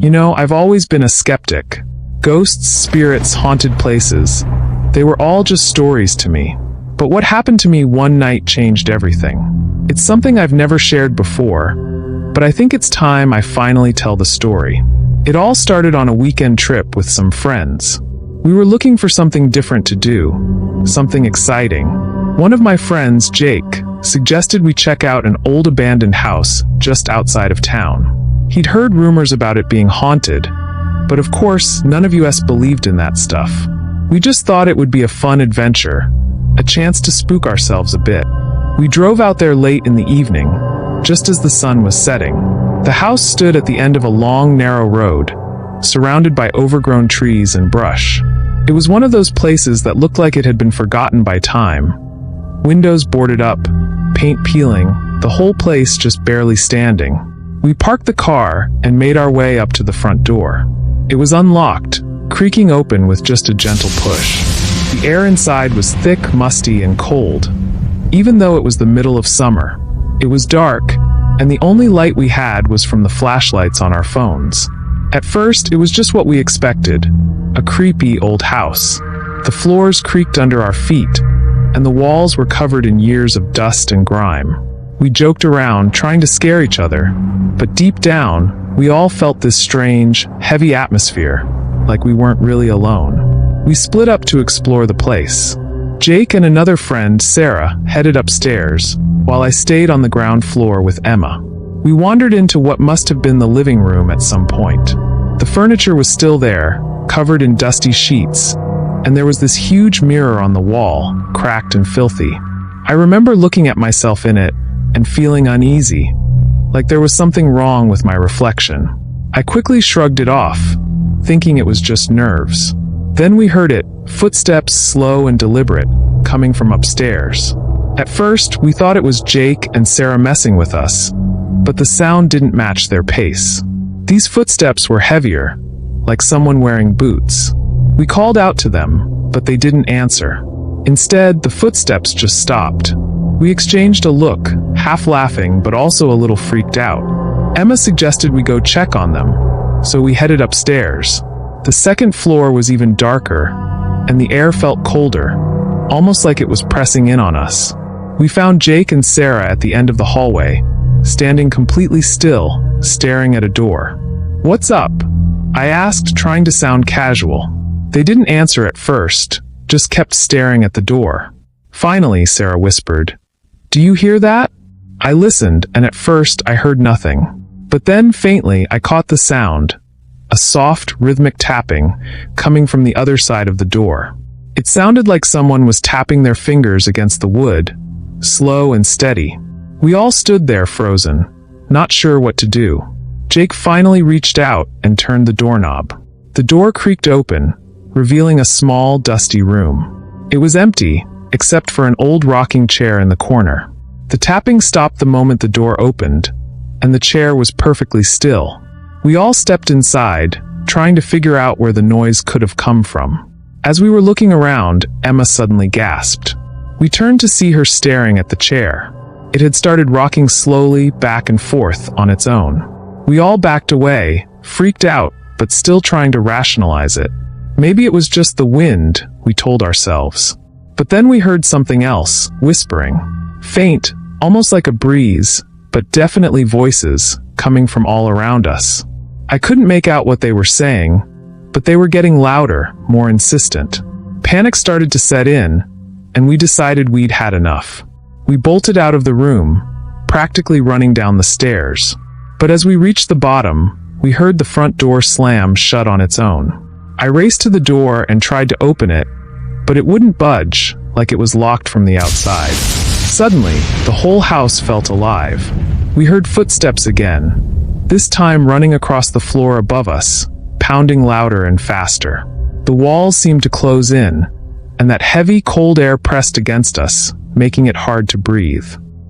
You know, I've always been a skeptic. Ghosts, spirits, haunted places. They were all just stories to me. But what happened to me one night changed everything. It's something I've never shared before, but I think it's time I finally tell the story. It all started on a weekend trip with some friends. We were looking for something different to do, something exciting. One of my friends, Jake, suggested we check out an old abandoned house just outside of town. He'd heard rumors about it being haunted, but of course, none of us believed in that stuff. We just thought it would be a fun adventure, a chance to spook ourselves a bit. We drove out there late in the evening, just as the sun was setting. The house stood at the end of a long, narrow road, surrounded by overgrown trees and brush. It was one of those places that looked like it had been forgotten by time. Windows boarded up, paint peeling, the whole place just barely standing. We parked the car and made our way up to the front door. It was unlocked, creaking open with just a gentle push. The air inside was thick, musty, and cold. Even though it was the middle of summer, it was dark, and the only light we had was from the flashlights on our phones. At first, it was just what we expected, a creepy old house. The floors creaked under our feet, and the walls were covered in years of dust and grime. We joked around, trying to scare each other, but deep down, we all felt this strange, heavy atmosphere, like we weren't really alone. We split up to explore the place. Jake and another friend, Sarah, headed upstairs, while I stayed on the ground floor with Emma. We wandered into what must have been the living room at some point. The furniture was still there, covered in dusty sheets, and there was this huge mirror on the wall, cracked and filthy. I remember looking at myself in it and feeling uneasy, like there was something wrong with my reflection. I quickly shrugged it off, thinking it was just nerves. Then we heard it, footsteps slow and deliberate, coming from upstairs. At first, we thought it was Jake and Sarah messing with us, but the sound didn't match their pace. These footsteps were heavier, like someone wearing boots. We called out to them, but they didn't answer. Instead, the footsteps just stopped. We exchanged a look, half laughing but also a little freaked out. Emma suggested we go check on them, so we headed upstairs. The second floor was even darker, and the air felt colder, almost like it was pressing in on us. We found Jake and Sarah at the end of the hallway, standing completely still, staring at a door. "What's up?" I asked, trying to sound casual. They didn't answer at first, just kept staring at the door. Finally, Sarah whispered, "Do you hear that?" I listened, and at first I heard nothing. But then, faintly, I caught the sound, a soft, rhythmic tapping, coming from the other side of the door. It sounded like someone was tapping their fingers against the wood, slow and steady. We all stood there frozen, not sure what to do. Jake finally reached out and turned the doorknob. The door creaked open, revealing a small, dusty room. It was empty, except for an old rocking chair in the corner. The tapping stopped the moment the door opened, and the chair was perfectly still. We all stepped inside, trying to figure out where the noise could have come from. As we were looking around, Emma suddenly gasped. We turned to see her staring at the chair. It had started rocking slowly back and forth on its own. We all backed away, freaked out, but still trying to rationalize it. Maybe it was just the wind, we told ourselves. But then we heard something else, whispering. Faint, almost like a breeze, but definitely voices, coming from all around us. I couldn't make out what they were saying, but they were getting louder, more insistent. Panic started to set in, and we decided we'd had enough. We bolted out of the room, practically running down the stairs. But as we reached the bottom, we heard the front door slam shut on its own. I raced to the door and tried to open it, but it wouldn't budge, like it was locked from the outside. Suddenly, the whole house felt alive. We heard footsteps again, this time running across the floor above us, pounding louder and faster. The walls seemed to close in, and that heavy, cold air pressed against us, making it hard to breathe.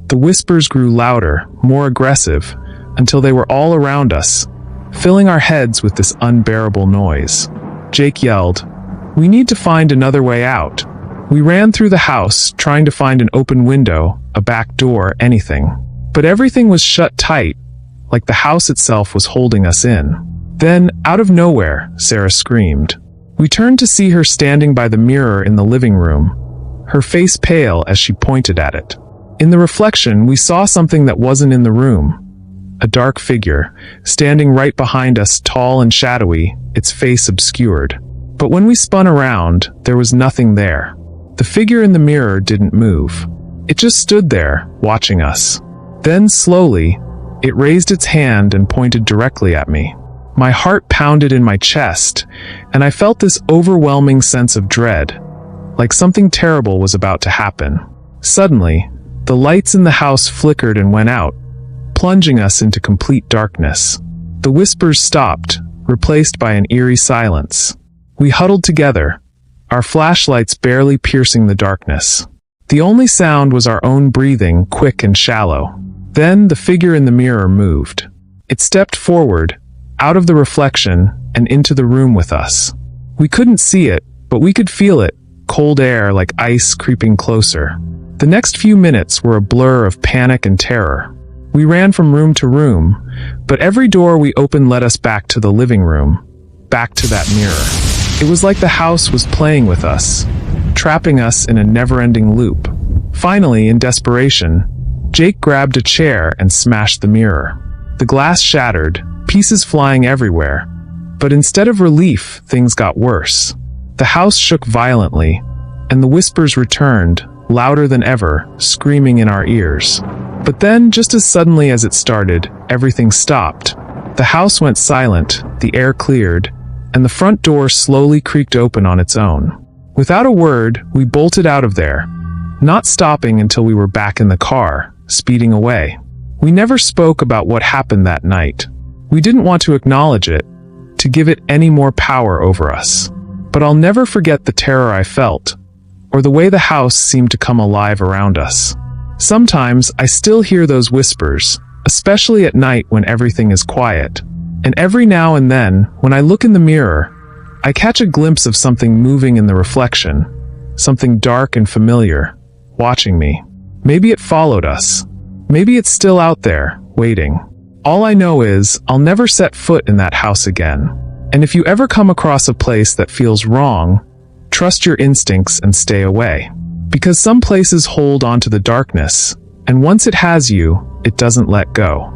The whispers grew louder, more aggressive, until they were all around us, filling our heads with this unbearable noise. Jake yelled, "We need to find another way out." We ran through the house, trying to find an open window, a back door, anything. But everything was shut tight, like the house itself was holding us in. Then, out of nowhere, Sarah screamed. We turned to see her standing by the mirror in the living room, her face pale as she pointed at it. In the reflection, we saw something that wasn't in the room. A dark figure, standing right behind us, tall and shadowy, its face obscured. But when we spun around, there was nothing there. The figure in the mirror didn't move. It just stood there, watching us. Then, slowly, it raised its hand and pointed directly at me. My heart pounded in my chest, and I felt this overwhelming sense of dread, like something terrible was about to happen. Suddenly, the lights in the house flickered and went out, plunging us into complete darkness. The whispers stopped, replaced by an eerie silence. We huddled together, our flashlights barely piercing the darkness. The only sound was our own breathing, quick and shallow. Then the figure in the mirror moved. It stepped forward, out of the reflection, and into the room with us. We couldn't see it, but we could feel it, cold air like ice creeping closer. The next few minutes were a blur of panic and terror. We ran from room to room, but every door we opened led us back to the living room, back to that mirror. It was like the house was playing with us, trapping us in a never-ending loop. Finally, in desperation, Jake grabbed a chair and smashed the mirror. The glass shattered, pieces flying everywhere. But instead of relief, things got worse. The house shook violently, and the whispers returned, louder than ever, screaming in our ears. But then, just as suddenly as it started, everything stopped. The house went silent, the air cleared, and the front door slowly creaked open on its own. Without a word, we bolted out of there, not stopping until we were back in the car, speeding away. We never spoke about what happened that night. We didn't want to acknowledge it, to give it any more power over us. But I'll never forget the terror I felt, or the way the house seemed to come alive around us. Sometimes I still hear those whispers, especially at night when everything is quiet. And every now and then, when I look in the mirror, I catch a glimpse of something moving in the reflection, something dark and familiar, watching me. Maybe it followed us. Maybe it's still out there, waiting. All I know is, I'll never set foot in that house again. And if you ever come across a place that feels wrong, trust your instincts and stay away. Because some places hold onto the darkness, and once it has you, it doesn't let go.